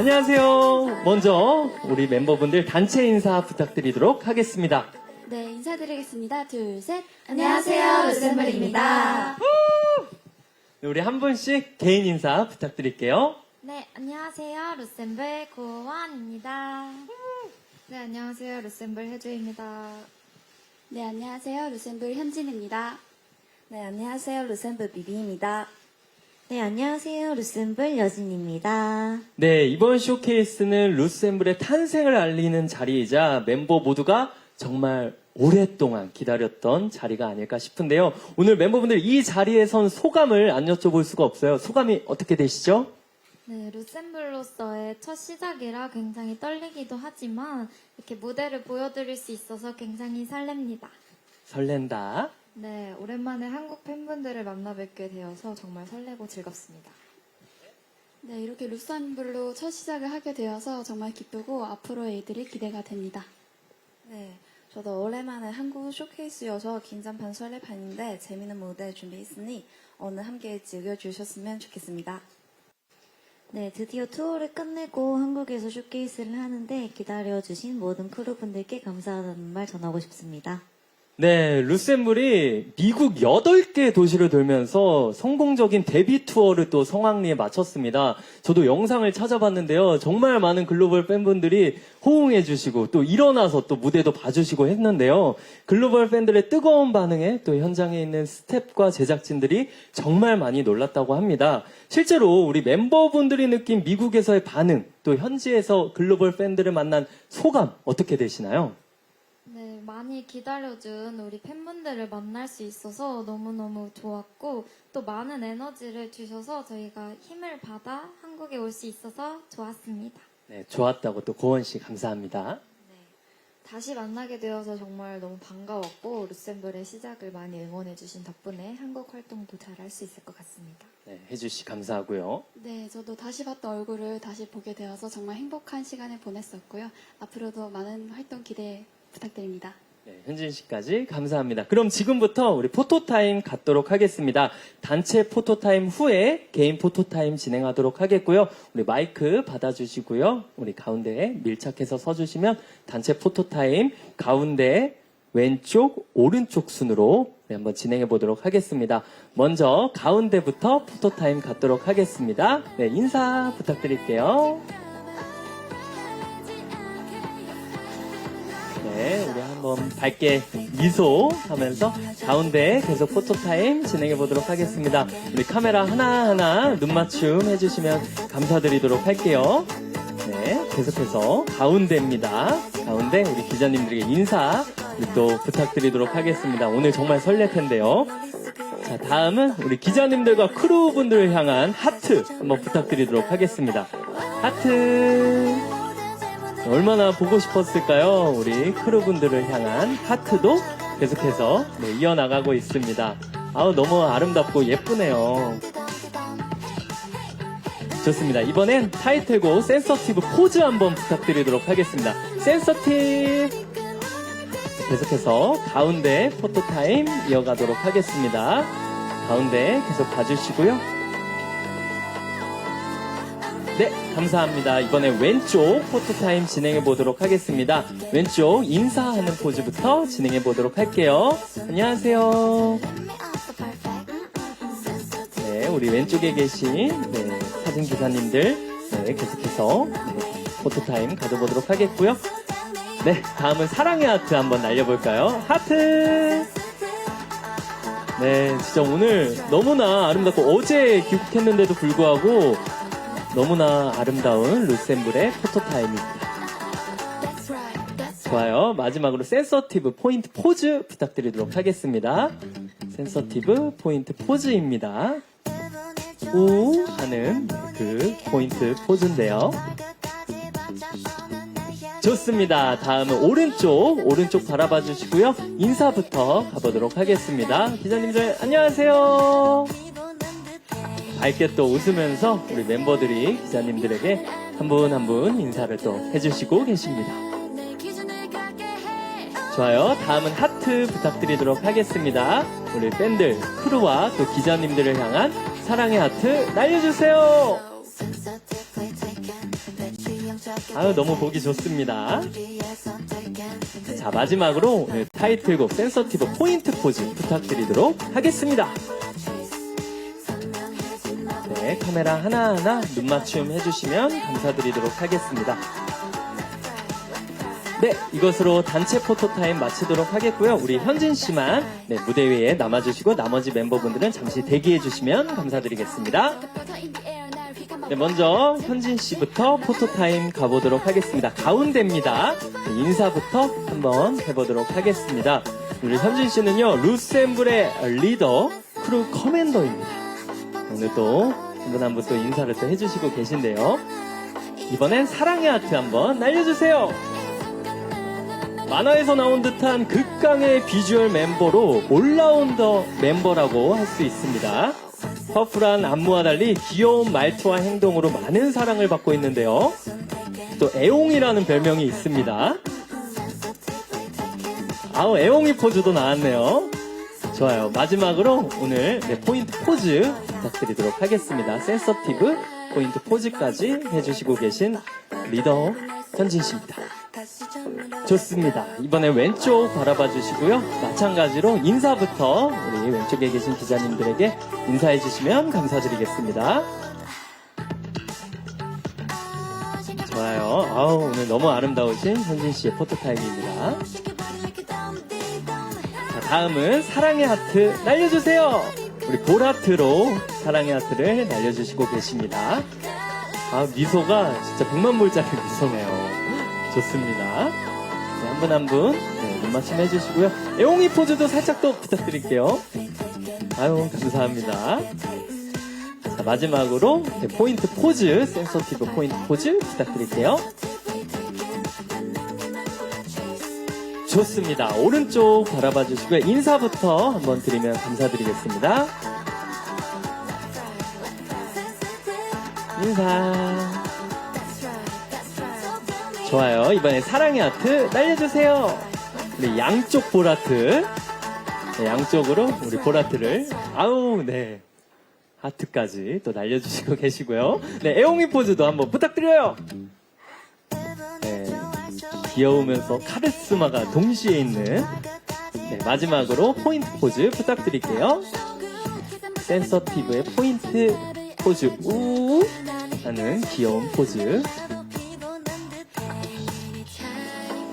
안녕하세요. 먼저 우리 멤버분들 단체 인사 부탁드리도록 하겠습니다. 네, 인사드리겠습니다. 둘, 셋. 안녕하세요, 루셈블입니다. 우리 한 분씩 개인 인사 부탁드릴게요. 네, 안녕하세요, 루셈블 고원입니다. 네, 안녕하세요. 루셈블 혜주입니다. 네, 안녕하세요. 루셈블 현진입니다. 네, 안녕하세요, 루셈블 비비입니다. 네, 안녕하세요, 루셈블 여진입니다. 네, 이번 쇼케이스는 루셈블의 탄생을 알리는 자리이자 멤버 모두가 정말 오랫동안 기다렸던 자리가 아닐까 싶은데요. 오늘 멤버분들 이 자리에 선 소감을 안 여쭤볼 수가 없어요. 소감이 어떻게 되시죠? 네, 루셈블로서의 첫 시작이라 굉장히 떨리기도 하지만 이렇게 무대를 보여드릴 수 있어서 굉장히 설렙니다. 설렌다. 네, 오랜만에 한국 팬분들을 만나 뵙게 되어서 정말 설레고 즐겁습니다. 네, 이렇게 루셈블로 첫 시작을 하게 되어서 정말 기쁘고 앞으로의 일들이 기대가 됩니다. 네, 저도 오랜만에 한국 쇼케이스여서 긴장 반 설레 반인데 재미있는 무대 준비했으니 오늘 함께 즐겨주셨으면 좋겠습니다. 네, 드디어 투어를 끝내고 한국에서 쇼케이스를 하는데 기다려주신 모든 크루분들께 감사하다는 말 전하고 싶습니다. 네, 루셈블이 미국 8개 도시를 돌면서 성공적인 데뷔 투어를 또 성황리에 마쳤습니다. 저도 영상을 찾아봤는데요. 정말 많은 글로벌 팬분들이 호응해주시고 또 일어나서 또 무대도 봐주시고 했는데요. 글로벌 팬들의 뜨거운 반응에 또 현장에 있는 스태프과 제작진들이 정말 많이 놀랐다고 합니다. 실제로 우리 멤버분들이 느낀 미국에서의 반응, 또 현지에서 글로벌 팬들을 만난 소감 어떻게 되시나요? 네, 많이 기다려준 우리 팬분들을 만날 수 있어서 너무너무 좋았고 또 많은 에너지를 주셔서 저희가 힘을 받아 한국에 올 수 있어서 좋았습니다. 네, 좋았다고 또 고원 씨 감사합니다. 다시 만나게 되어서 정말 너무 반가웠고 루셈블의 시작을 많이 응원해주신 덕분에 한국 활동도 잘 할 수 있을 것 같습니다. 네, 혜주 씨 감사하고요. 네, 저도 다시 봤던 얼굴을 다시 보게 되어서 정말 행복한 시간을 보냈었고요. 앞으로도 많은 활동 기대 부탁드립니다. 네, 현진 씨까지 감사합니다. 그럼 지금부터 우리 포토타임 갖도록 하겠습니다. 단체 포토타임 후에 개인 포토타임 진행하도록 하겠고요. 우리 마이크 받아주시고요. 우리 가운데에 밀착해서 서주시면 단체 포토타임 가운데 왼쪽 오른쪽 순으로 우리 한번 진행해 보도록 하겠습니다. 먼저 가운데부터 포토타임 갖도록 하겠습니다. 네, 인사 부탁드릴게요. 네, 우리 한번 밝게 미소 하면서 가운데 계속 포토타임 진행해 보도록 하겠습니다. 우리 카메라 하나하나 눈 맞춤 해주시면 감사드리도록 할게요. 네, 계속해서 가운데입니다. 가운데 우리 기자님들에게 인사 또 부탁드리도록 하겠습니다. 오늘 정말 설렐 텐데요. 자, 다음은 우리 기자님들과 크루분들을 향한 하트 한번 부탁드리도록 하겠습니다. 하트. 얼마나 보고 싶었을까요? 우리 크루분들을 향한 하트도 계속해서 네, 이어나가고 있습니다. 아우, 너무 아름답고 예쁘네요. 좋습니다. 이번엔 타이틀곡 센서티브 포즈 한번 부탁드리도록 하겠습니다. 센서티브. 계속해서 가운데 포토타임 이어가도록 하겠습니다. 가운데 계속 봐주시고요. 네, 감사합니다. 이번에 왼쪽 포토타임 진행해 보도록 하겠습니다. 왼쪽 인사하는 포즈부터 진행해 보도록 할게요. 안녕하세요. 네, 우리 왼쪽에 계신 네, 사진 기사님들 네, 계속해서 네, 포토타임 가져보도록 하겠고요. 네, 다음은 사랑의 하트 한번 날려볼까요? 하트! 네, 진짜 오늘 너무나 아름답고 어제 귀국했는데도 불구하고 너무나 아름다운 루셈블의 포토타임입니다. 좋아요. 마지막으로 센서티브 포인트 포즈 부탁드리도록 하겠습니다. 센서티브 포인트 포즈입니다. 오 하는 그 포인트 포즈인데요. 좋습니다. 다음은 오른쪽 바라봐 주시고요. 인사부터 가보도록 하겠습니다. 기자님들 안녕하세요. 밝게 또 웃으면서 우리 멤버들이 기자님들에게 한 분 한 분 인사를 또 해주시고 계십니다. 좋아요. 다음은 하트 부탁드리도록 하겠습니다. 우리 팬들, 크루와 또 기자님들을 향한 사랑의 하트 날려주세요. 아유, 너무 보기 좋습니다. 자, 마지막으로 네, 타이틀곡 센서티브 포인트 포즈 부탁드리도록 하겠습니다. 네, 카메라 하나하나 눈 맞춤 해주시면 감사드리도록 하겠습니다. 네, 이것으로 단체 포토타임 마치도록 하겠고요. 우리 현진 씨만 네, 무대 위에 남아주시고 나머지 멤버분들은 잠시 대기해주시면 감사드리겠습니다. 네, 먼저 현진 씨부터 포토타임 가보도록 하겠습니다. 가운데입니다. 네, 인사부터 한번 해보도록 하겠습니다. 우리 현진 씨는요, 루셈블의 리더, 크루 커맨더입니다. 오늘 또 한 분 한 분 또 인사를 또 해주시고 계신데요. 이번엔 사랑의 하트 한번 날려주세요. 만화에서 나온 듯한 극강의 비주얼 멤버로 올라운더 멤버라고 할 수 있습니다. 퍼플한 안무와 달리 귀여운 말투와 행동으로 많은 사랑을 받고 있는데요. 또 애옹이라는 별명이 있습니다. 아우, 애옹이 포즈도 나왔네요. 좋아요. 마지막으로 오늘 네, 포인트 포즈 부탁드리도록 하겠습니다. 센서티브 포인트 포즈까지 해주시고 계신 리더 현진 씨입니다. 좋습니다. 이번에 왼쪽 바라봐 주시고요. 마찬가지로 인사부터 우리 왼쪽에 계신 기자님들에게 인사해 주시면 감사드리겠습니다. 좋아요. 아우, 오늘 너무 아름다우신 현진 씨의 포토타임입니다. 자, 다음은 사랑의 하트 날려주세요. 우리 볼하트로 사랑의 하트를 날려주시고 계십니다. 아, 미소가 진짜 100만 불짜리 미소네요. 좋습니다. 네, 한 분 한 분 눈 맞춤 해주시고요. 애옹이 포즈도 살짝 또 부탁드릴게요. 아유, 감사합니다. 자, 마지막으로 네, 포인트 포즈, 센서티브 포인트 포즈 부탁드릴게요. 좋습니다. 오른쪽 바라봐 주시고요. 인사부터 한번 드리면 감사드리겠습니다. 인사. 좋아요. 이번에 사랑의 하트 날려주세요. 우리 양쪽 볼하트. 네, 양쪽으로 우리 볼하트를. 아우, 네. 하트까지 또 날려주시고 계시고요. 네, 애옹이 포즈도 한번 부탁드려요. 네. 귀여우면서 카리스마가 동시에 있는. 네, 마지막으로 포인트 포즈 부탁드릴게요. 센서티브의 포인트 포즈. 우 하는 귀여운 포즈.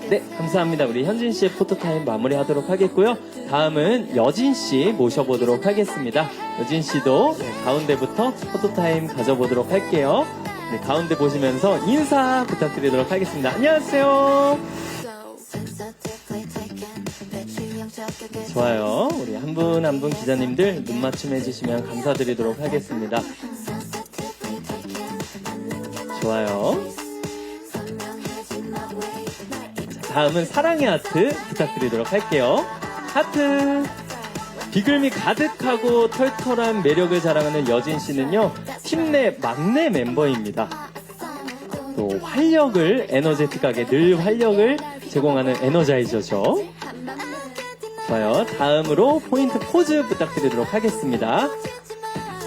네, 감사합니다. 우리 현진 씨의 포토타임 마무리하도록 하겠고요. 다음은 여진 씨 모셔보도록 하겠습니다. 여진 씨도 네, 가운데부터 포토타임 가져보도록 할게요. 네, 가운데 보시면서 인사 부탁드리도록 하겠습니다. 안녕하세요. 좋아요. 우리 한 분 한 분 기자님들 눈 맞춤 해주시면 감사드리도록 하겠습니다. 좋아요. 다음은 사랑의 하트 부탁드리도록 할게요. 하트. 비글미 가득하고 털털한 매력을 자랑하는 여진 씨는요, 팀 내 막내 멤버입니다. 또 활력을 에너제틱하게 늘 활력을 제공하는 에너자이저죠. 좋아요. 다음으로 포인트 포즈 부탁드리도록 하겠습니다.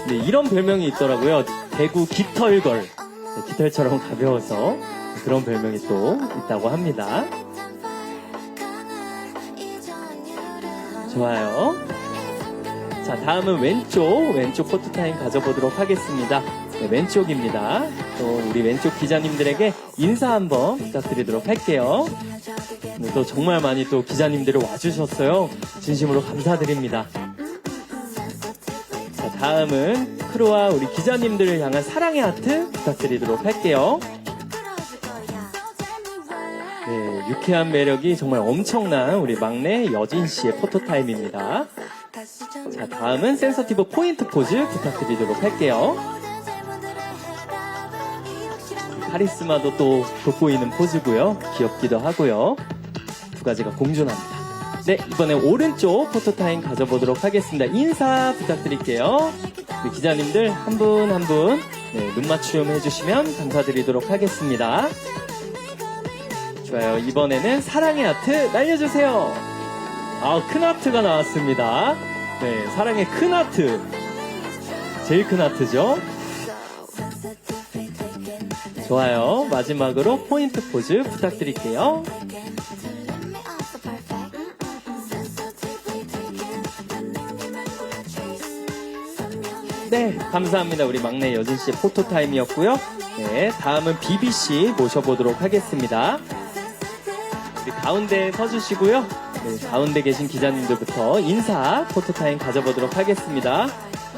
네, 이런 별명이 있더라고요. 대구 깃털걸. 네, 깃털처럼 가벼워서 그런 별명이 또 있다고 합니다. 좋아요. 자, 다음은 왼쪽 포토타임 가져보도록 하겠습니다. 네, 왼쪽입니다. 또 우리 왼쪽 기자님들에게 인사 한번 부탁드리도록 할게요. 네, 또 정말 많이 또 기자님들이 와주셨어요. 진심으로 감사드립니다. 자, 다음은 크루와 우리 기자님들을 향한 사랑의 하트 부탁드리도록 할게요. 네, 유쾌한 매력이 정말 엄청난 우리 막내 여진 씨의 포토타임입니다. 자, 다음은 센서티브 포인트 포즈 부탁드리도록 할게요. 카리스마도 또 돋보이는 포즈고요. 귀엽기도 하고요. 두 가지가 공존합니다. 네, 이번에 오른쪽 포토타임 가져보도록 하겠습니다. 인사 부탁드릴게요. 우리 기자님들 한 분 한 분 눈 맞춤 해주시면 감사드리도록 하겠습니다. 좋아요. 이번에는 사랑의 하트 날려주세요. 아, 큰 하트가 나왔습니다. 네, 사랑의 큰 하트. 제일 큰 하트죠. 좋아요. 마지막으로 포인트 포즈 부탁드릴게요. 네, 감사합니다. 우리 막내 여진 씨의 포토타임이었고요. 네, 다음은 비비 씨 모셔보도록 하겠습니다. 우리 가운데 서주시고요. 네, 가운데 계신 기자님들부터 인사 포토타임 가져보도록 하겠습니다.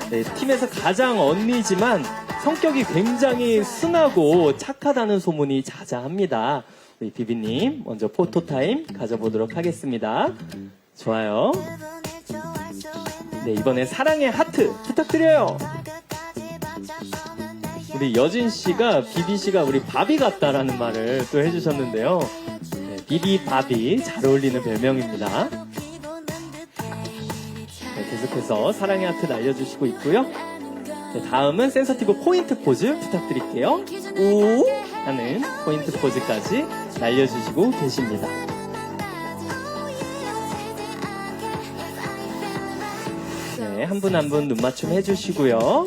네, 팀에서 가장 언니지만 성격이 굉장히 순하고 착하다는 소문이 자자합니다. 우리 비비님 먼저 포토타임 가져보도록 하겠습니다. 좋아요. 네, 이번에 사랑의 하트 부탁드려요. 우리 여진 씨가 비비 씨가 우리 바비 같다라는 말을 또 해주셨는데요. 네, 비비 바비 잘 어울리는 별명입니다. 네, 계속해서 사랑의 하트 날려주시고 있고요. 네, 다음은 센서티브 포인트 포즈 부탁드릴게요. 오 하는 포인트 포즈까지 날려주시고 계십니다. 네, 한 분 한 분 눈 맞춤 해주시고요.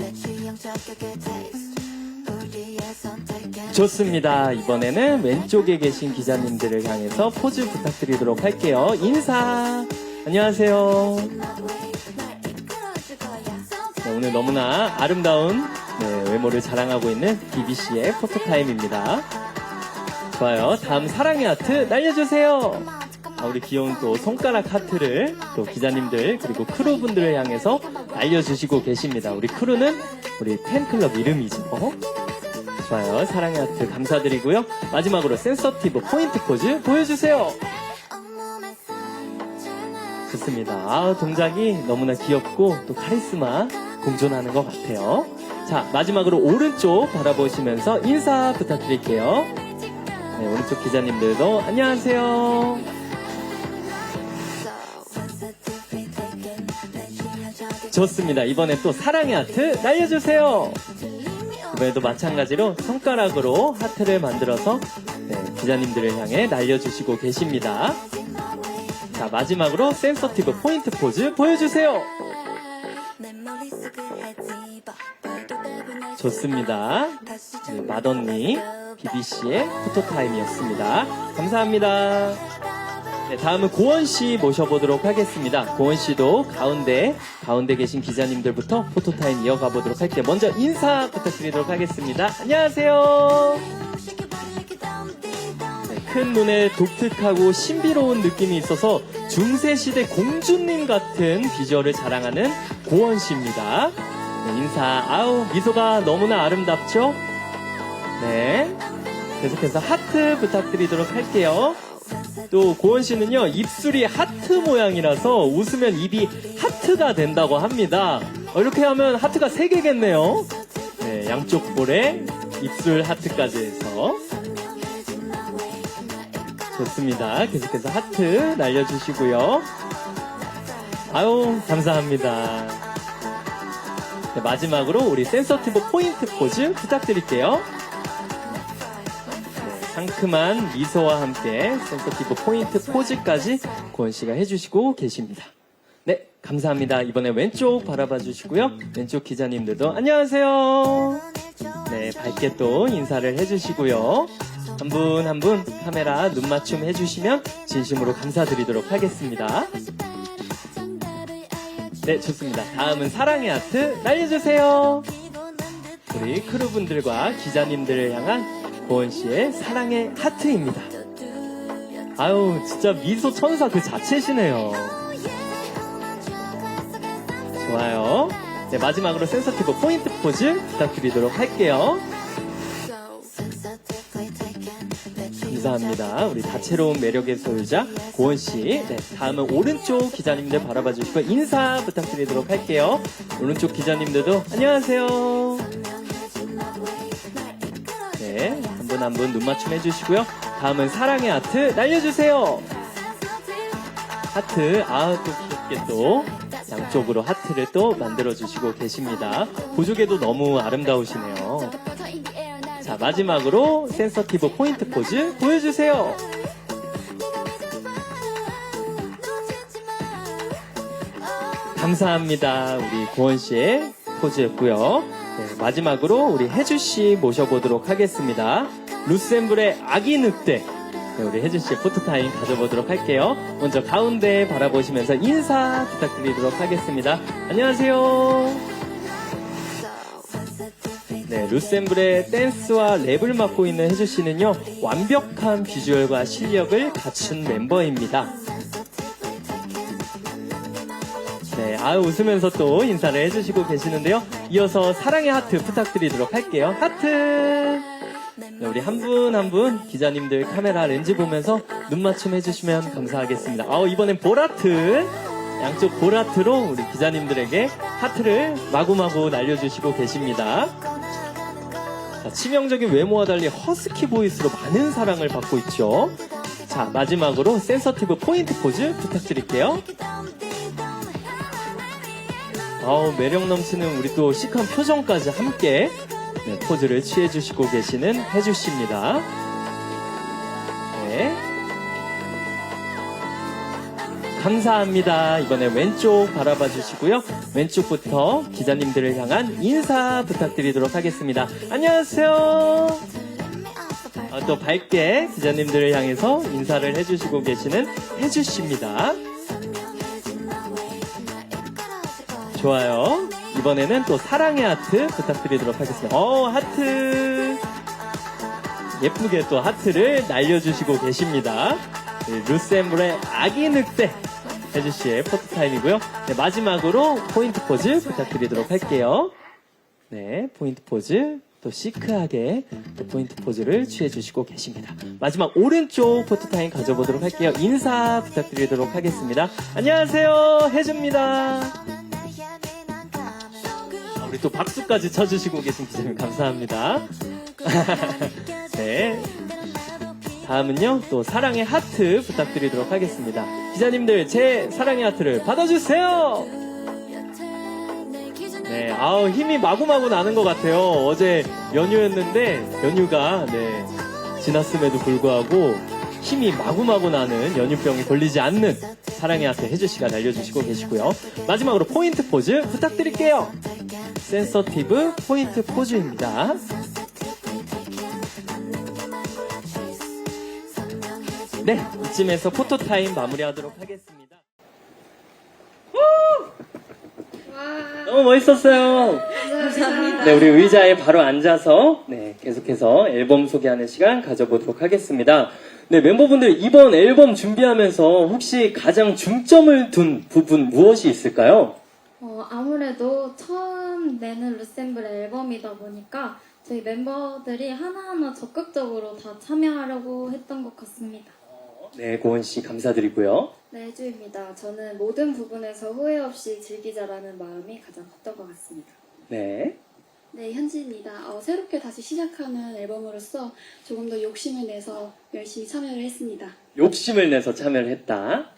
좋습니다. 이번에는 왼쪽에 계신 기자님들을 향해서 포즈 부탁드리도록 할게요. 인사. 안녕하세요. 네, 오늘 너무나 아름다운 외모를 자랑하고 있는 비비씨의 포토타임입니다. 좋아요. 다음 사랑의 하트 날려주세요. 우리 귀여운 또 손가락 하트를 또 기자님들 그리고 크루분들을 향해서 날려주시고 계십니다. 우리 크루는 우리 팬클럽 이름이죠. 좋아요. 사랑의 하트 감사드리고요. 마지막으로 센서티브 포인트 포즈 보여주세요. 좋습니다. 동작이 너무나 귀엽고 또 카리스마 공존하는 것 같아요. 자, 마지막으로 오른쪽 바라보시면서 인사 부탁드릴게요. 네, 오른쪽 기자님들도 안녕하세요. 좋습니다. 이번에 또 사랑의 하트 날려주세요. 이번에도 마찬가지로 손가락으로 하트를 만들어서 기자님들을 향해 날려주시고 계십니다. 자, 마지막으로 센서티브 포인트 포즈 보여주세요. 좋습니다. 네, 맏언니 비비씨의 포토타임이었습니다. 감사합니다. 네, 다음은 고원씨 모셔보도록 하겠습니다. 고원씨도 가운데 계신 기자님들부터 포토타임 이어가 보도록 할게요. 먼저 인사 부탁드리도록 하겠습니다. 안녕하세요. 네, 큰 눈에 독특하고 신비로운 느낌이 있어서 중세시대 공주님 같은 비주얼을 자랑하는 고원씨입니다. 네, 인사, 아우 미소가 너무나 아름답죠? 네, 계속해서 하트 부탁드리도록 할게요. 또 고원 씨는요, 입술이 하트 모양이라서 웃으면 입이 하트가 된다고 합니다. 이렇게 하면 하트가 3개겠네요. 네, 양쪽 볼에 입술 하트까지 해서. 좋습니다. 계속해서 하트 날려주시고요. 아유, 감사합니다. 네, 마지막으로 우리 센서티브 포인트 포즈 부탁드릴게요. 상큼한 미소와 함께 센서티브 포인트 포즈까지 고원 씨가 해주시고 계십니다. 네, 감사합니다. 이번에 왼쪽 바라봐 주시고요. 왼쪽 기자님들도 안녕하세요. 네, 밝게 또 인사를 해주시고요. 한 분 한 분 카메라 눈 맞춤 해주시면 진심으로 감사드리도록 하겠습니다. 네, 좋습니다. 다음은 사랑의 하트 날려주세요. 우리 크루분들과 기자님들을 향한 고원 씨의 사랑의 하트입니다. 아유, 진짜 미소 천사 그 자체시네요. 좋아요. 네, 마지막으로 센서티브 포인트 포즈 부탁드리도록 할게요. 감사합니다. 우리 다채로운 매력의 소유자 고원 씨. 네, 다음은 오른쪽 기자님들 바라봐 주시고 인사 부탁드리도록 할게요. 오른쪽 기자님들도 안녕하세요. 네, 한 분 한 분 눈 맞춤 해주시고요. 다음은 사랑의 하트 날려주세요. 하트, 또 귀엽게 또 양쪽으로 하트를 또 만들어주시고 계십니다. 보조개도 너무 아름다우시네요. 자, 마지막으로 센서티브 포인트 포즈 보여주세요. 감사합니다. 우리 고원 씨의 포즈였고요. 네, 마지막으로 우리 혜주씨 모셔보도록 하겠습니다. 루셈블의 아기 늑대. 네, 우리 혜주씨의 포토타임 가져보도록 할게요. 먼저 가운데 바라보시면서 인사 부탁드리도록 하겠습니다. 안녕하세요. 네, 루셈블의 댄스와 랩을 맡고 있는 혜주씨는요, 완벽한 비주얼과 실력을 갖춘 멤버입니다. 네, 웃으면서 또 인사를 해주시고 계시는데요. 이어서 사랑의 하트 부탁드리도록 할게요. 하트! 네, 우리 한 분 한 분 기자님들 카메라 렌즈 보면서 눈 맞춤 해주시면 감사하겠습니다. 이번엔 볼하트! 양쪽 볼하트로 우리 기자님들에게 하트를 마구마구 날려주시고 계십니다. 자, 치명적인 외모와 달리 허스키 보이스로 많은 사랑을 받고 있죠. 자, 마지막으로 센서티브 포인트 포즈 부탁드릴게요. 매력 넘치는 우리 또 시크한 표정까지 함께 네, 포즈를 취해주시고 계시는 혜주씨입니다. 네. 감사합니다. 이번에 왼쪽 바라봐 주시고요. 왼쪽부터 기자님들을 향한 인사 부탁드리도록 하겠습니다. 안녕하세요. 또 밝게 기자님들을 향해서 인사를 해주시고 계시는 혜주씨입니다. 좋아요. 이번에는 또 사랑의 하트 부탁드리도록 하겠습니다. 하트. 예쁘게 또 하트를 날려주시고 계십니다. 루셈블의 아기 늑대 혜주씨의 포토타임이고요. 네, 마지막으로 포인트 포즈 부탁드리도록 할게요. 네, 포인트 포즈. 또 시크하게 또 포인트 포즈를 취해주시고 계십니다. 마지막 오른쪽 포토타임 가져보도록 할게요. 인사 부탁드리도록 하겠습니다. 안녕하세요. 혜주입니다. 우리 또 박수까지 쳐주시고 계신 기자님 감사합니다. 네. 다음은요, 또 사랑의 하트 부탁드리도록 하겠습니다. 기자님들, 제 사랑의 하트를 받아주세요! 네, 힘이 마구마구 나는 것 같아요. 어제 연휴였는데, 연휴가, 네, 지났음에도 불구하고 힘이 마구마구 나는 연휴병이 걸리지 않는 사랑의 하트 혜주씨가 날려주시고 계시고요. 마지막으로 포인트 포즈 부탁드릴게요. 센서티브 포인트 포즈입니다. 네, 이쯤에서 포토타임 마무리하도록 하겠습니다. 너무 멋있었어요. 감사합니다. 네, 우리 의자에 바로 앉아서 네, 계속해서 앨범 소개하는 시간 가져보도록 하겠습니다. 네, 멤버분들 이번 앨범 준비하면서 혹시 가장 중점을 둔 부분 무엇이 있을까요? 아무래도 처음 내는 루셈블 앨범이다 보니까 저희 멤버들이 하나하나 적극적으로 다 참여하려고 했던 것 같습니다. 네, 고은씨 감사드리고요. 네, 혜주입니다. 저는 모든 부분에서 후회 없이 즐기자라는 마음이 가장 컸던 것 같습니다. 네. 네, 현지입니다. 새롭게 다시 시작하는 앨범으로서 조금 더 욕심을 내서 열심히 참여를 했습니다. 욕심을 내서 참여를 했다.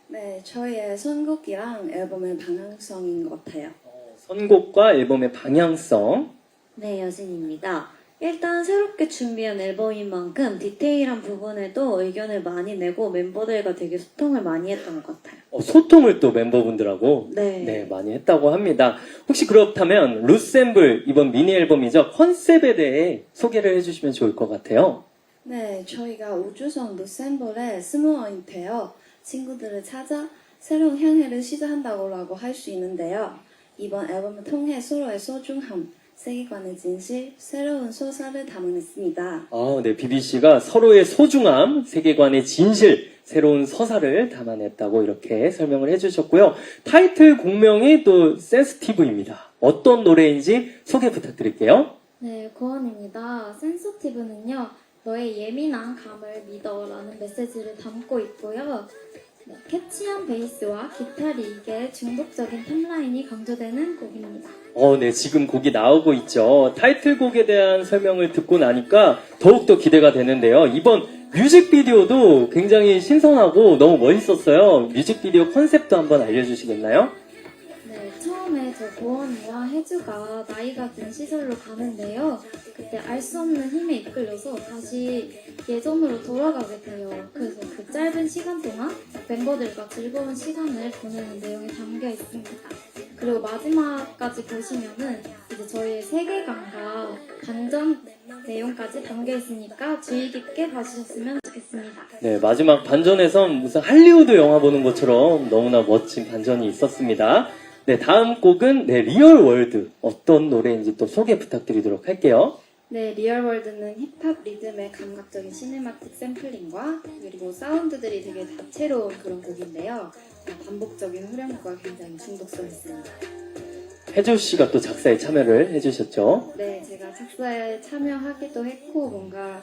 네, 저희의 선곡이랑 앨범의 방향성인 것 같아요. 선곡과 앨범의 방향성. 네, 여진입니다. 일단 새롭게 준비한 앨범인 만큼 디테일한 부분에도 의견을 많이 내고 멤버들과 되게 소통을 많이 했던 것 같아요. 소통을 또 멤버분들하고 네. 많이 했다고 합니다. 혹시 그렇다면 루셈블 이번 미니 앨범이죠. 컨셉에 대해 소개를 해주시면 좋을 것 같아요. 네, 저희가 우주선 루셈블에 스모어인테어 친구들을 찾아 새로운 향해를 시도한다고 할 수 있는데요. 이번 앨범을 통해 서로의 소중함, 세계관의 진실, 새로운 서사를 담아냈습니다. 네, BBC가 서로의 소중함, 세계관의 진실, 새로운 서사를 담아냈다고 이렇게 설명을 해주셨고요. 타이틀 곡명이 또 센스티브입니다. 어떤 노래인지 소개 부탁드릴게요. 네, 고원입니다. 센서티브는요, 너의 예민한 감을 믿어라는 메시지를 담고 있고요. 네, 캐치한 베이스와 기타 리그의 중독적인 탑라인이 강조되는 곡입니다. 네, 지금 곡이 나오고 있죠. 타이틀곡에 대한 설명을 듣고 나니까 더욱더 기대가 되는데요. 이번 뮤직비디오도 굉장히 신선하고 너무 멋있었어요. 뮤직비디오 컨셉도 한번 알려주시겠나요? 네, 처음에 저 고원이와 혜주가 나이가 든 시설로 가는데요. 그때 알 수 없는 힘에 이끌려서 다시 예전으로 돌아가게 돼요. 그래서 그 짧은 시간 동안 멤버들과 즐거운 시간을 보내는 내용이 담겨 있습니다. 그리고 마지막까지 보시면은 이제 저희의 세계관과 반전 내용까지 담겨 있으니까 주의 깊게 봐주셨으면 좋겠습니다. 네, 마지막 반전에선 무슨 할리우드 영화 보는 것처럼 너무나 멋진 반전이 있었습니다. 네, 다음 곡은 네, 리얼 월드. 어떤 노래인지 또 소개 부탁드리도록 할게요. 네, 리얼월드는 힙합 리듬의 감각적인 시네마틱 샘플링과 그리고 사운드들이 되게 다채로운 그런 곡인데요. 반복적인 후렴구가 굉장히 중독성 있습니다. 혜주 씨가 또 작사에 참여를 해주셨죠. 네, 제가 작사에 참여하기도 했고 뭔가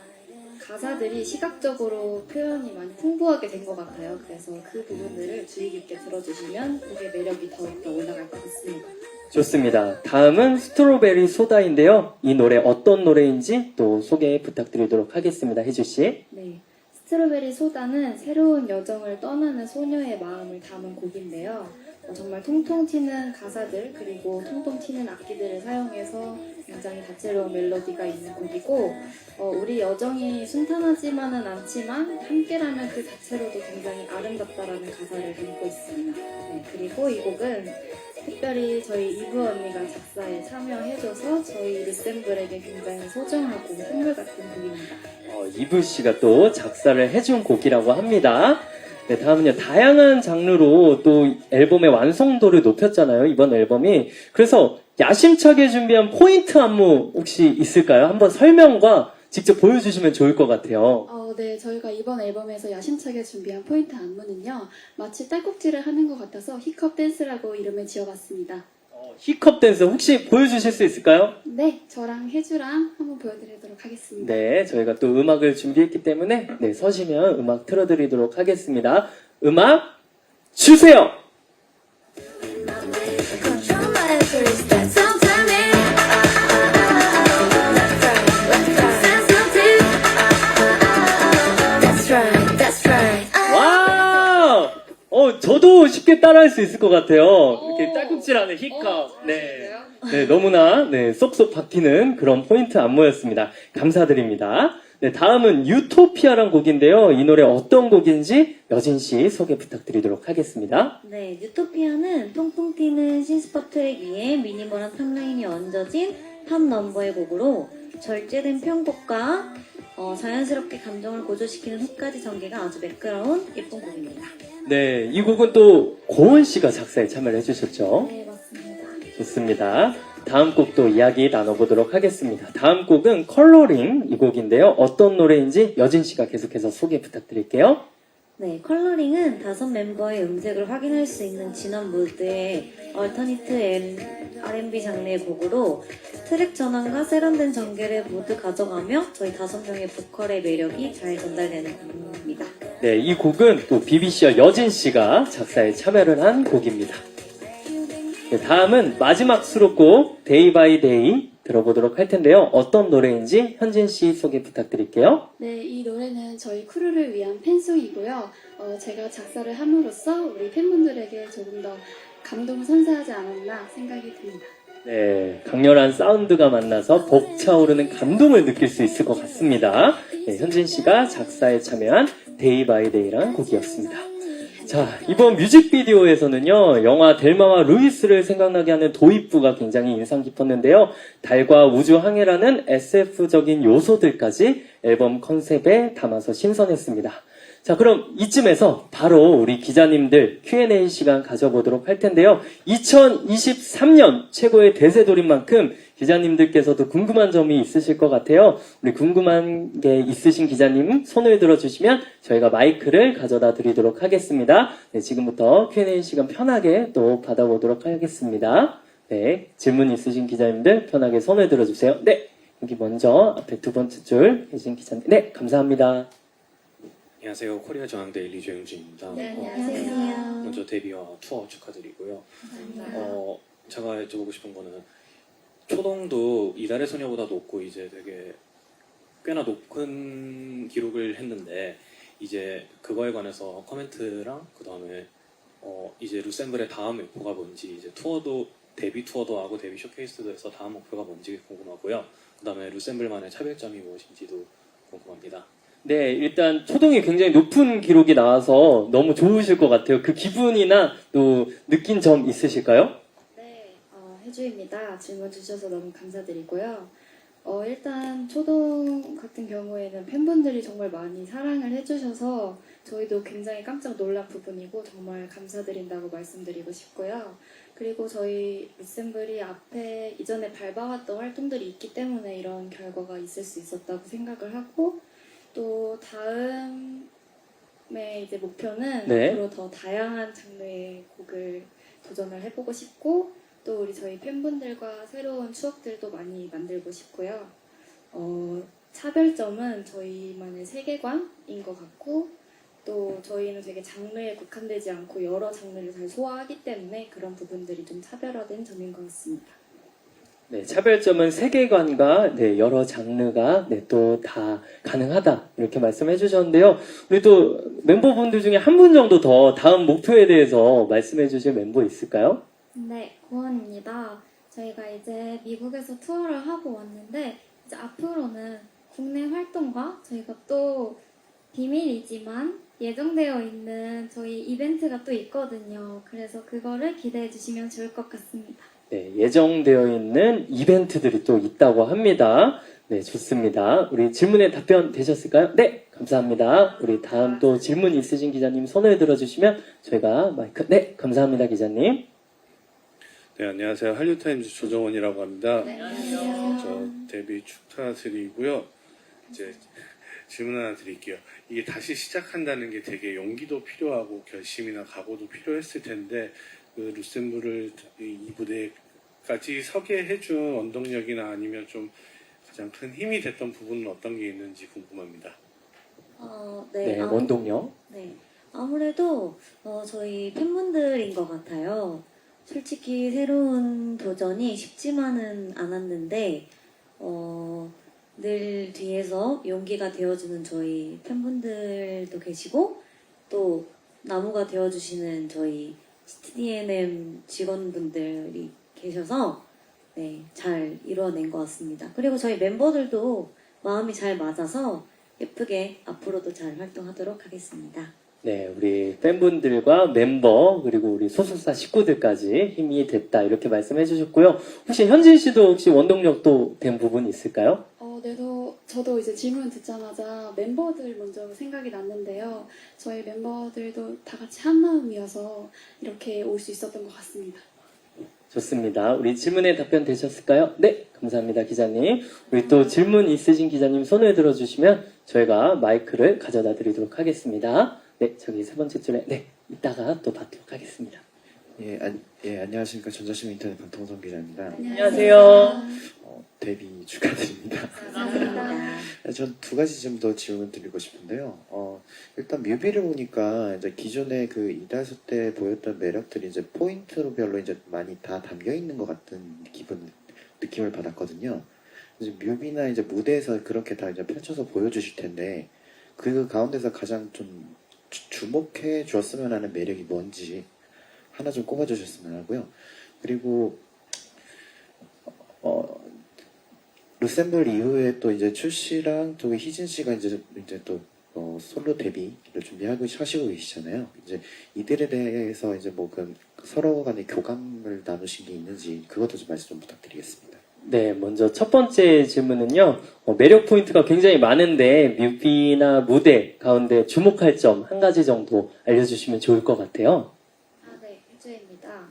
가사들이 시각적으로 표현이 많이 풍부하게 된 것 같아요. 그래서 그 부분들을 주의 깊게 들어주시면 곡의 매력이 더욱더 올라갈 것 같습니다. 좋습니다. 다음은 스트로베리 소다인데요. 이 노래 어떤 노래인지 또 소개 부탁드리도록 하겠습니다. 혜주 씨. 네, 스트로베리 소다는 새로운 여정을 떠나는 소녀의 마음을 담은 곡인데요. 정말 통통 튀는 가사들 그리고 통통 튀는 악기들을 사용해서 굉장히 다채로운 멜로디가 있는 곡이고 우리 여정이 순탄하지만은 않지만 함께라면 그 자체로도 굉장히 아름답다라는 가사를 담고 있습니다. 네, 그리고 이 곡은 특별히 저희 이브 언니가 작사에 참여해줘서 저희 리셈블에게 굉장히 소중하고 선물 같은 곡입니다. 이브 씨가 또 작사를 해준 곡이라고 합니다. 네, 다음은요. 다양한 장르로 또 앨범의 완성도를 높였잖아요. 이번 앨범이. 그래서 야심차게 준비한 포인트 안무 혹시 있을까요? 한번 설명과 직접 보여주시면 좋을 것 같아요. 네, 저희가 이번 앨범에서 야심차게 준비한 포인트 안무는요. 마치 딸꾹질을 하는 것 같아서 힙합 댄스라고 이름을 지어봤습니다. 힙합 댄스 혹시 보여주실 수 있을까요? 네, 저랑 혜주랑 한번 보여드리도록 하겠습니다. 네, 저희가 또 음악을 준비했기 때문에 네, 서시면 음악 틀어드리도록 하겠습니다. 음악 주세요! 와우! 저도 쉽게 따라할 수 있을 것 같아요. 이렇게 딸꾹질하는 힙합. 네. 네, 너무나 네, 쏙쏙 박히는 그런 포인트 안무였습니다. 감사드립니다. 네, 다음은 유토피아란 곡인데요. 이 노래 어떤 곡인지 여진 씨 소개 부탁드리도록 하겠습니다. 네, 유토피아는 통통 튀는 신스팝 트랙 위에 미니멀한 탑라인이 얹어진 팝 넘버의 곡으로 절제된 편곡과 자연스럽게 감정을 고조시키는 훅까지 전개가 아주 매끄러운 예쁜 곡입니다. 네, 이 곡은 또 고은 씨가 작사에 참여를 해주셨죠. 네, 맞습니다. 좋습니다. 다음 곡도 이야기 나눠보도록 하겠습니다. 다음 곡은 컬러링 이 곡인데요. 어떤 노래인지 여진 씨가 계속해서 소개 부탁드릴게요. 네, 컬러링은 5 멤버의 음색을 확인할 수 있는 진원 무드의 얼터니트 R&B 장르의 곡으로 트랙 전환과 세련된 전개를 모두 가져가며 저희 5명의 보컬의 매력이 잘 전달되는 곡입니다. 네, 이 곡은 또 BBC와 여진 씨가 작사에 참여를 한 곡입니다. 네, 다음은 마지막 수록곡 데이 바이 데이 들어보도록 할 텐데요. 어떤 노래인지 현진 씨 소개 부탁드릴게요. 네, 이 노래는 저희 크루를 위한 팬송이고요. 제가 작사를 함으로써 우리 팬분들에게 조금 더 감동을 선사하지 않았나 생각이 듭니다. 네, 강렬한 사운드가 만나서 벅차오르는 감동을 느낄 수 있을 것 같습니다. 네, 현진 씨가 작사에 참여한 데이 바이 데이라는 곡이었습니다. 자, 이번 뮤직비디오에서는요, 영화 델마와 루이스를 생각나게 하는 도입부가 굉장히 인상 깊었는데요. 달과 우주 항해라는 SF적인 요소들까지 앨범 컨셉에 담아서 신선했습니다. 자, 그럼 이쯤에서 바로 우리 기자님들 Q&A 시간 가져보도록 할 텐데요. 2023년 최고의 대세돌인 만큼 기자님들께서도 궁금한 점이 있으실 것 같아요. 우리 궁금한 게 있으신 기자님 손을 들어주시면 저희가 마이크를 가져다 드리도록 하겠습니다. 네, 지금부터 Q&A 시간 편하게 또 받아보도록 하겠습니다. 네, 질문 있으신 기자님들 편하게 손을 들어주세요. 네, 여기 먼저 앞에 2번째 줄 계신 기자님. 네, 감사합니다. 안녕하세요. 코리아 전황대 리조영진입니다. 네, 안녕하세요. 먼저 데뷔와 투어 축하드리고요. 제가 여쭤보고 싶은 거는 초동도 이달의 소녀보다 높고 이제 되게 꽤나 높은 기록을 했는데 이제 그거에 관해서 코멘트랑 그 다음에 이제 루셈블의 다음 목표가 뭔지 이제 투어도 데뷔 투어도 하고 데뷔 쇼케이스도 해서 다음 목표가 뭔지 궁금하고요. 그 다음에 루셈블만의 차별점이 무엇인지도 궁금합니다. 네, 일단 초동이 굉장히 높은 기록이 나와서 너무 좋으실 것 같아요. 그 기분이나 또 느낀 점 있으실까요? 네, 혜주입니다. 질문 주셔서 너무 감사드리고요. 일단 초동 같은 경우에는 팬분들이 정말 많이 사랑을 해주셔서 저희도 굉장히 깜짝 놀란 부분이고 정말 감사드린다고 말씀드리고 싶고요. 그리고 저희 리셈블이 앞에 이전에 밟아왔던 활동들이 있기 때문에 이런 결과가 있을 수 있었다고 생각을 하고 또 다음에 이제 목표는 네. 앞으로 더 다양한 장르의 곡을 도전을 해보고 싶고 또 우리 저희 팬분들과 새로운 추억들도 많이 만들고 싶고요. 차별점은 저희만의 세계관인 것 같고 또 저희는 되게 장르에 국한되지 않고 여러 장르를 잘 소화하기 때문에 그런 부분들이 좀 차별화된 점인 것 같습니다. 네, 차별점은 세계관과 네, 여러 장르가 네, 또 다 가능하다 이렇게 말씀해 주셨는데요. 우리 또 멤버분들 중에 한 분 정도 더 다음 목표에 대해서 말씀해 주실 멤버 있을까요? 네, 고원입니다. 저희가 이제 미국에서 투어를 하고 왔는데 이제 앞으로는 국내 활동과 저희가 또 비밀이지만 예정되어 있는 저희 이벤트가 또 있거든요. 그래서 그거를 기대해 주시면 좋을 것 같습니다. 네, 예정되어 있는 이벤트들이 또 있다고 합니다. 네, 좋습니다. 우리 질문에 답변 되셨을까요? 네, 감사합니다. 우리 다음 또 질문 있으신 기자님 손을 들어주시면 저희가 마이크, 네, 감사합니다, 기자님. 네, 안녕하세요. 한류타임즈 조정원이라고 합니다. 네, 저 데뷔 축하드리고요. 이제 질문 하나 드릴게요. 이게 다시 시작한다는 게 되게 용기도 필요하고 결심이나 각오도 필요했을 텐데 그 루셈블을 이 무대까지 서게 해준 원동력이나 아니면 좀 가장 큰 힘이 됐던 부분은 어떤 게 있는지 궁금합니다. 네, 원동력. 네, 아무래도 저희 팬분들인 것 같아요. 솔직히 새로운 도전이 쉽지만은 않았는데 늘 뒤에서 용기가 되어주는 저희 팬분들도 계시고 또 나무가 되어주시는 저희 CTDNM 직원분들이 계셔서 네, 잘 이뤄낸 것 같습니다. 그리고 저희 멤버들도 마음이 잘 맞아서 예쁘게 앞으로도 잘 활동하도록 하겠습니다. 네, 우리 팬분들과 멤버 그리고 우리 소속사 식구들까지 힘이 됐다 이렇게 말씀해 주셨고요. 혹시 현진 씨도 혹시 원동력도 된 부분이 있을까요? 네, 저도 이제 질문 듣자마자 멤버들 먼저 생각이 났는데요. 저희 멤버들도 다 같이 한 마음이어서 이렇게 올 수 있었던 것 같습니다. 좋습니다. 우리 질문에 답변 되셨을까요? 네, 감사합니다, 기자님. 우리 또 질문 있으신 기자님 손을 들어주시면 저희가 마이크를 가져다 드리도록 하겠습니다. 네, 저기 세 번째 줄에, 네, 이따가 또 뵙도록 하겠습니다. 안녕하십니까. 전자신문 인터넷 방통성 기자입니다. 안녕하세요. 데뷔 축하드립니다. 감사합니다. 전 두 가지 좀 더 질문 드리고 싶은데요. 일단 뮤비를 보니까 이제 기존에 그 이다수 때 보였던 매력들이 이제 포인트로 별로 이제 많이 다 담겨 있는 것 같은 느낌을 받았거든요. 이제 뮤비나 이제 무대에서 그렇게 다 이제 펼쳐서 보여주실 텐데 그 가운데서 가장 좀 주목해 주었으면 하는 매력이 뭔지 하나 좀 꼽아주셨으면 하고요. 그리고 루셈블 이후에 또 이제 출시랑 저기 희진 씨가 이제 또 솔로 데뷔를 하시고 계시잖아요. 이제 이들에 대해서 이제 뭐 그 서로 간의 교감을 나누신 게 있는지 그것도 좀 말씀 좀 부탁드리겠습니다. 네, 먼저 첫 번째 질문은요. 매력 포인트가 굉장히 많은데 뮤비나 무대 가운데 주목할 점 한 가지 정도 알려주시면 좋을 것 같아요. 네, 혜주입니다.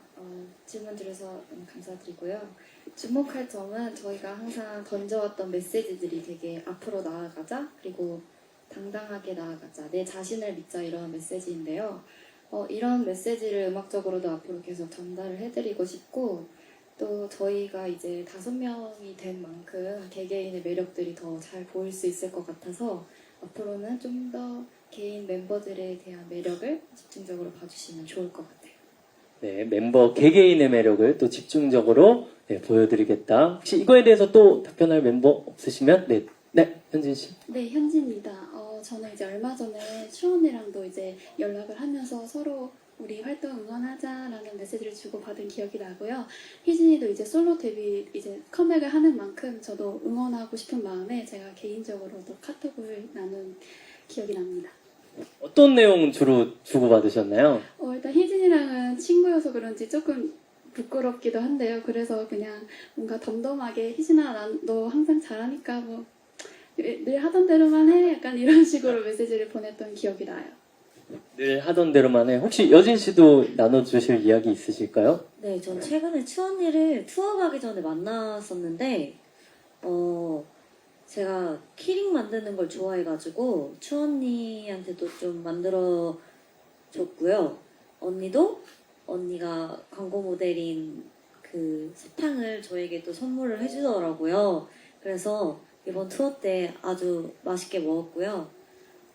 질문 드려서 너무 감사드리고요. 주목할 점은 저희가 항상 던져왔던 메시지들이 되게 앞으로 나아가자, 그리고 당당하게 나아가자, 내 자신을 믿자 이런 메시지인데요. 이런 메시지를 음악적으로도 앞으로 계속 전달을 해드리고 싶고 또 저희가 이제 5명이 된 만큼 개개인의 매력들이 더 잘 보일 수 있을 것 같아서 앞으로는 좀 더 개인 멤버들에 대한 매력을 집중적으로 봐주시면 좋을 것 같아요. 네, 멤버 개개인의 매력을 또 집중적으로 네, 보여드리겠다. 혹시 이거에 대해서 또 답변할 멤버 없으시면 네, 현진 씨. 네, 현지입니다. 저는 이제 얼마 전에 추원이랑도 이제 연락을 하면서 서로 우리 활동 응원하자라는 메시지를 주고받은 기억이 나고요. 희진이도 이제 솔로 데뷔 이제 컴백을 하는 만큼 저도 응원하고 싶은 마음에 제가 개인적으로도 카톡을 나눈 기억이 납니다. 어떤 내용 주로 주고받으셨나요? 일단 희진이랑은 친구여서 그런지 조금 부끄럽기도 한데요. 그래서 그냥 뭔가 덤덤하게 희진아 너 항상 잘하니까 뭐 늘 하던 대로만 해 약간 이런 식으로 메시지를 보냈던 기억이 나요. 늘 하던 대로만 해. 혹시 여진 씨도 나눠주실 이야기 있으실까요? 네, 전 최근에 추언니를 투어 가기 전에 만났었는데, 제가 키링 만드는 걸 좋아해가지고, 추언니한테도 좀 만들어 줬고요. 언니도 언니가 광고 모델인 그 사탕을 저에게 또 선물을 해주더라고요. 그래서 이번 투어 때 아주 맛있게 먹었고요.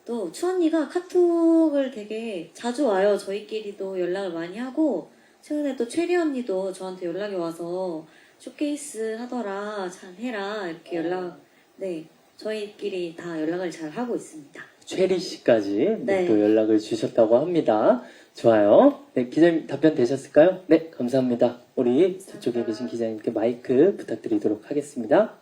또 추언니가 카톡을 되게 자주 와요. 저희끼리도 연락을 많이 하고 최근에 또 최리 언니도 저한테 연락이 와서 쇼케이스 하더라, 잘 해라 이렇게 네, 저희끼리 다 연락을 잘 하고 있습니다. 최리 씨까지 네. 또 연락을 주셨다고 합니다. 좋아요. 네, 기자님 답변 되셨을까요? 네, 감사합니다. 우리 저쪽에 계신 기자님께 마이크 부탁드리도록 하겠습니다.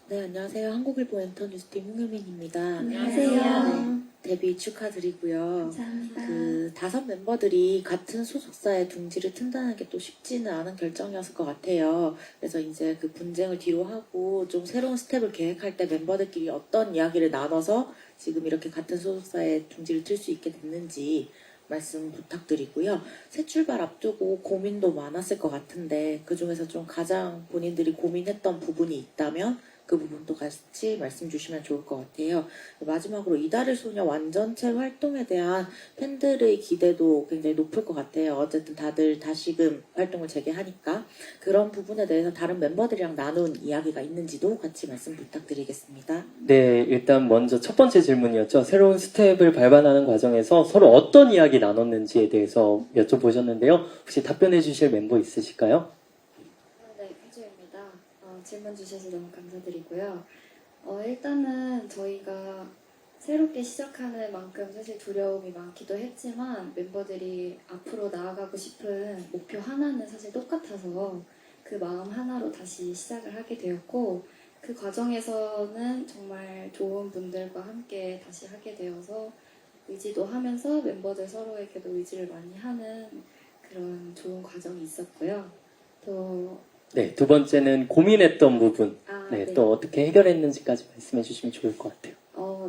네, 안녕하세요. 한국일보 엔터뉴스팀 홍유민입니다. 안녕하세요. 데뷔 축하드리고요. 감사합니다. 그 5 멤버들이 같은 소속사에 둥지를 튼다는 게 또 쉽지는 않은 결정이었을 것 같아요. 그래서 이제 그 분쟁을 뒤로 하고 좀 새로운 스텝을 계획할 때 멤버들끼리 어떤 이야기를 나눠서 지금 이렇게 같은 소속사에 둥지를 틀 수 있게 됐는지 말씀 부탁드리고요. 새 출발 앞두고 고민도 많았을 것 같은데 그중에서 좀 가장 본인들이 고민했던 부분이 있다면 그 부분도 같이 말씀 주시면 좋을 것 같아요. 마지막으로 이달의 소녀 완전체 활동에 대한 팬들의 기대도 굉장히 높을 것 같아요. 어쨌든 다들 다시금 활동을 재개하니까 그런 부분에 대해서 다른 멤버들이랑 나눈 이야기가 있는지도 같이 말씀 부탁드리겠습니다. 네, 일단 먼저 첫 번째 질문이었죠. 새로운 스텝을 발견하는 과정에서 서로 어떤 이야기 나눴는지에 대해서 여쭤보셨는데요. 혹시 답변해 주실 멤버 있으실까요? 네, 혜주입니다. 질문 주셔서 너무 감사드리고요. 일단은 저희가 새롭게 시작하는 만큼 사실 두려움이 많기도 했지만 멤버들이 앞으로 나아가고 싶은 목표 하나는 사실 똑같아서 그 마음 하나로 다시 시작을 하게 되었고 그 과정에서는 정말 좋은 분들과 함께 다시 하게 되어서 의지도 하면서 멤버들 서로에게도 의지를 많이 하는 그런 좋은 과정이 있었고요. 또 네, 두 번째는 고민했던 부분. 네, 네. 또 어떻게 해결했는지까지 말씀해 주시면 좋을 것 같아요.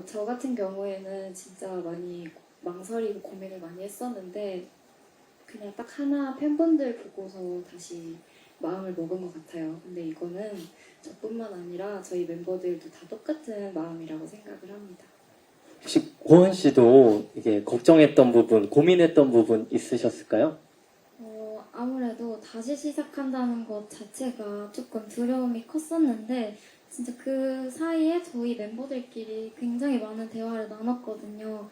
저 같은 경우에는 진짜 많이 망설이고 고민을 많이 했었는데 그냥 딱 하나 팬분들 보고서 다시 마음을 먹은 것 같아요. 근데 이거는 저뿐만 아니라 저희 멤버들도 다 똑같은 마음이라고 생각을 합니다. 혹시 고은 씨도 이게 걱정했던 부분, 고민했던 부분 있으셨을까요? 아무래도 다시 시작한다는 것 자체가 조금 두려움이 컸었는데 진짜 그 사이에 저희 멤버들끼리 굉장히 많은 대화를 나눴거든요.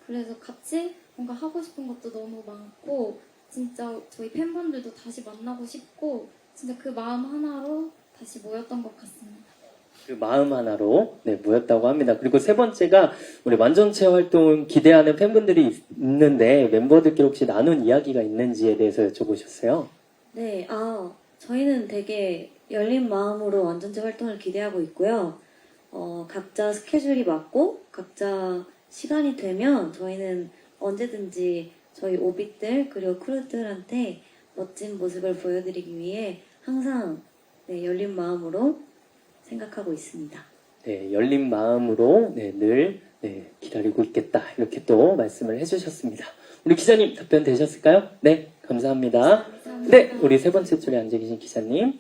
그래서 같이 뭔가 하고 싶은 것도 너무 많고 진짜 저희 팬분들도 다시 만나고 싶고 진짜 그 마음 하나로 다시 모였던 것 같습니다. 그 마음 하나로 모였다고 합니다. 그리고 세 번째가 우리 완전체 활동 기대하는 팬분들이 있는데 멤버들끼리 혹시 나눈 이야기가 있는지에 대해서 여쭤보셨어요. 네, 저희는 되게 열린 마음으로 완전체 활동을 기대하고 있고요. 각자 스케줄이 맞고 각자 시간이 되면 저희는 언제든지 저희 오빛들 그리고 크루들한테 멋진 모습을 보여드리기 위해 항상 열린 마음으로 생각하고 있습니다. 네, 열린 마음으로 늘 기다리고 있겠다. 이렇게 또 말씀을 해주셨습니다. 우리 기자님 답변 되셨을까요? 네, 감사합니다. 네, 우리 세 번째 줄에 앉아 계신 기자님.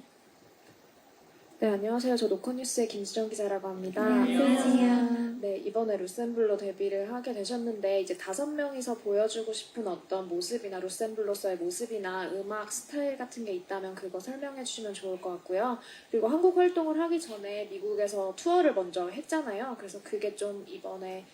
네, 안녕하세요. 저 노컷뉴스의 김수정 기자라고 합니다. 안녕하세요. 네, 이번에 루셈블로 데뷔를 하게 되셨는데 이제 5명이서 보여주고 싶은 어떤 모습이나 루셈블로서의 모습이나 음악 스타일 같은 게 있다면 그거 설명해 주시면 좋을 것 같고요. 그리고 한국 활동을 하기 전에 미국에서 투어를 먼저 했잖아요. 그래서 그게 좀 이번에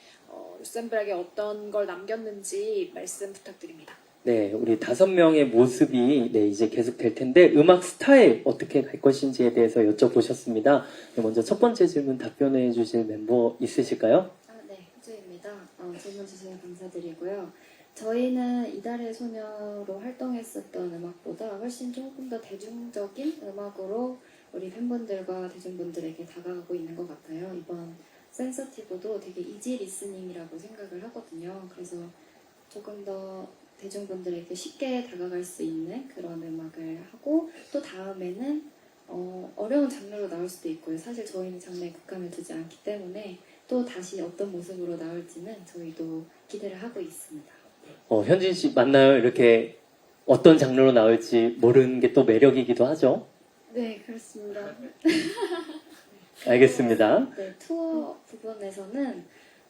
루셈블에게 어떤 걸 남겼는지 말씀 부탁드립니다. 네, 우리 5명의 모습이 이제 계속 될 텐데 음악 스타일 어떻게 갈 것인지에 대해서 여쭤보셨습니다. 먼저 첫 번째 질문 답변해 주실 멤버 있으실까요? 네, 혜주입니다. 질문 주셔서 감사드리고요. 저희는 이달의 소녀로 활동했었던 음악보다 훨씬 조금 더 대중적인 음악으로 우리 팬분들과 대중분들에게 다가가고 있는 것 같아요. 이번 센서티브도 되게 이지 리스닝이라고 생각을 하거든요. 그래서 조금 더 대중분들에게 쉽게 다가갈 수 있는 그런 음악을 하고 또 다음에는 어려운 장르로 나올 수도 있고요. 사실 저희는 장르에 국한을 두지 않기 때문에 또 다시 어떤 모습으로 나올지는 저희도 기대를 하고 있습니다. 현진 씨 맞나요? 이렇게 어떤 장르로 나올지 모르는 게 또 매력이기도 하죠. 네, 그렇습니다. 알겠습니다. 네, 투어 부분에서는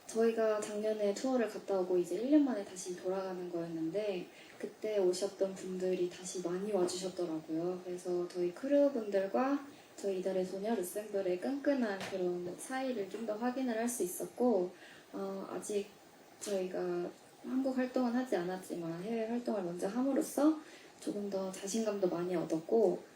저희가 작년에 투어를 갔다 오고 이제 1년 만에 다시 돌아가는 거였는데 그때 오셨던 분들이 다시 많이 와주셨더라고요. 그래서 저희 크루분들과 저희 이달의 소녀 르셈블의 끈끈한 그런 사이를 좀 더 확인을 할 수 있었고 아직 저희가 한국 활동은 하지 않았지만 해외 활동을 먼저 함으로써 조금 더 자신감도 많이 얻었고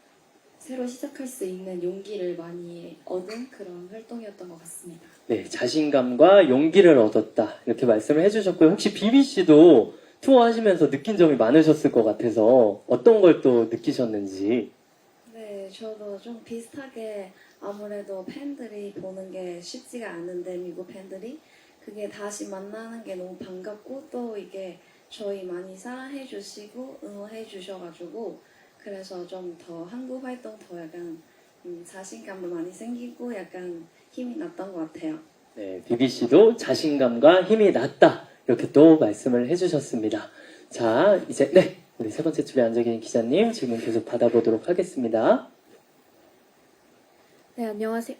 새로 시작할 수 있는 용기를 많이 얻은 그런 활동이었던 것 같습니다. 네, 자신감과 용기를 얻었다. 이렇게 말씀을 해주셨고요. 혹시 비비 씨도 투어 하시면서 느낀 점이 많으셨을 것 같아서 어떤 걸 또 느끼셨는지. 네, 저도 좀 비슷하게 아무래도 팬들이 보는 게 쉽지가 않은데 미국 팬들이 그게 다시 만나는 게 너무 반갑고 또 이게 저희 많이 사랑해 주시고 응원해 주셔가지고 그래서 좀 더 한국 활동 더 약간 자신감도 많이 생기고 약간 힘이 났던 것 같아요. 네, 비비 씨도 자신감과 힘이 났다. 이렇게 또 말씀을 해주셨습니다. 자, 이제 우리 세 번째 줄에 앉아 계신 기자님 질문 계속 받아보도록 하겠습니다. 네, 안녕하세요.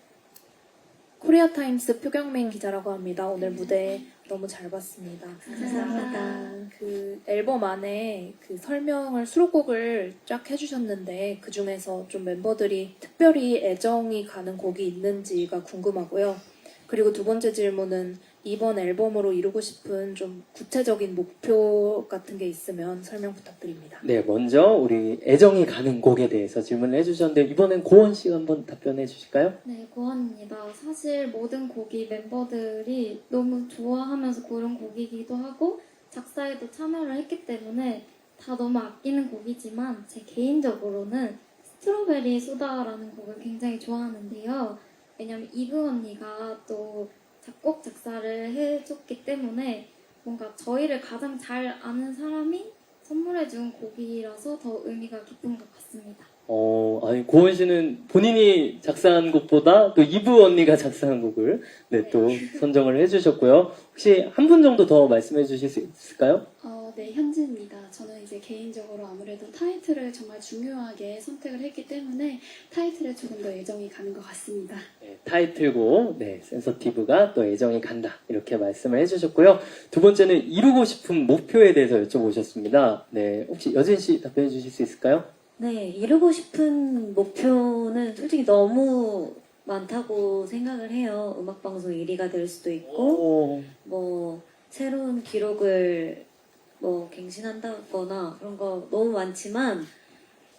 코리아타임스 표경민 기자라고 합니다. 오늘 무대 너무 잘 봤습니다. 감사합니다. 그 앨범 안에 그 설명을 수록곡을 쫙 해주셨는데 그 중에서 좀 멤버들이 특별히 애정이 가는 곡이 있는지가 궁금하고요. 그리고 두 번째 질문은 이번 앨범으로 이루고 싶은 좀 구체적인 목표 같은 게 있으면 설명 부탁드립니다. 네, 먼저 우리 애정이 가는 곡에 대해서 질문을 해주셨는데 이번엔 고원 씨가 한번 답변해 주실까요? 네, 고원입니다. 사실 모든 곡이 멤버들이 너무 좋아하면서 고른 곡이기도 하고 작사에도 참여를 했기 때문에 다 너무 아끼는 곡이지만 제 개인적으로는 스트로베리 소다라는 곡을 굉장히 좋아하는데요. 왜냐면 이브 언니가 또 작곡 작사를 해줬기 때문에 뭔가 저희를 가장 잘 아는 사람이 선물해준 곡이라서 더 의미가 깊은 것 같습니다. 아니, 고원 씨는 본인이 작사한 곡보다 또 이브 언니가 작사한 곡을 또 선정을 해주셨고요. 혹시 한 분 정도 더 말씀해 주실 수 있을까요? 네, 현지입니다. 저는 이제 개인적으로 아무래도 타이틀을 정말 중요하게 선택을 했기 때문에 타이틀에 조금 더 애정이 가는 것 같습니다. 네, 타이틀곡, 센서티브가 또 애정이 간다. 이렇게 말씀을 해주셨고요. 두 번째는 이루고 싶은 목표에 대해서 여쭤보셨습니다. 네, 혹시 여진 씨 답변해 주실 수 있을까요? 네, 이루고 싶은 목표는 솔직히 너무 많다고 생각을 해요. 음악방송 1위가 될 수도 있고, 새로운 기록을 갱신한다거나 그런 거 너무 많지만,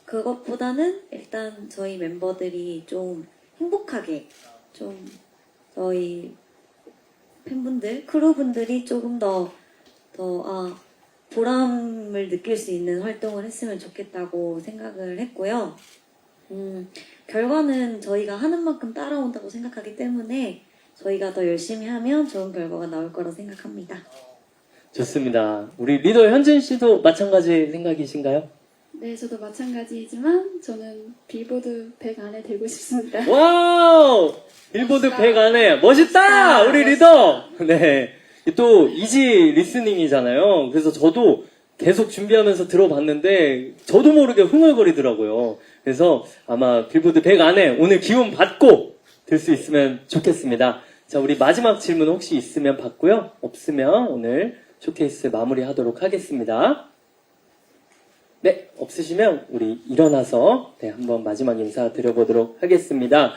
그것보다는 일단 저희 멤버들이 좀 행복하게, 좀 저희 팬분들, 크루분들이 조금 더 보람을 느낄 수 있는 활동을 했으면 좋겠다고 생각을 했고요. 결과는 저희가 하는 만큼 따라온다고 생각하기 때문에 저희가 더 열심히 하면 좋은 결과가 나올 거라 생각합니다. 좋습니다. 우리 리더 현진 씨도 마찬가지 생각이신가요? 네, 저도 마찬가지이지만 저는 빌보드 100 안에 들고 싶습니다. 와우! 빌보드 100 안에 멋있다! 우리 리더! 네. 또 이지 리스닝이잖아요. 그래서 저도 계속 준비하면서 들어봤는데 저도 모르게 흥얼거리더라고요. 그래서 아마 빌보드 100 안에 오늘 기운 받고 들 수 있으면 좋겠습니다. 자, 우리 마지막 질문 혹시 있으면 받고요. 없으면 오늘 쇼케이스 마무리하도록 하겠습니다. 네, 없으시면 우리 일어나서 한번 마지막 인사 드려보도록 하겠습니다.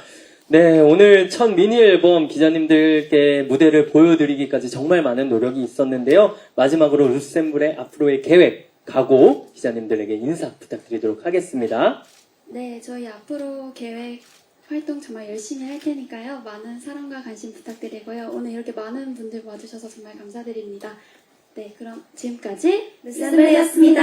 네, 오늘 첫 미니 앨범 기자님들께 무대를 보여드리기까지 정말 많은 노력이 있었는데요. 마지막으로 루셈블의 앞으로의 계획, 각오 기자님들에게 인사 부탁드리도록 하겠습니다. 네, 저희 앞으로 계획 활동 정말 열심히 할 테니까요. 많은 사랑과 관심 부탁드리고요. 오늘 이렇게 많은 분들 와주셔서 정말 감사드립니다. 네, 그럼 지금까지 루셈블이었습니다.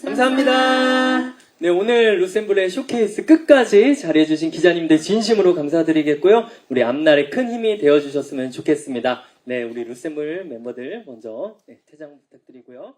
감사합니다. 네, 오늘 루셈블의 쇼케이스 끝까지 잘해주신 기자님들 진심으로 감사드리겠고요. 우리 앞날에 큰 힘이 되어주셨으면 좋겠습니다. 네, 우리 루셈블 멤버들 먼저 퇴장 부탁드리고요.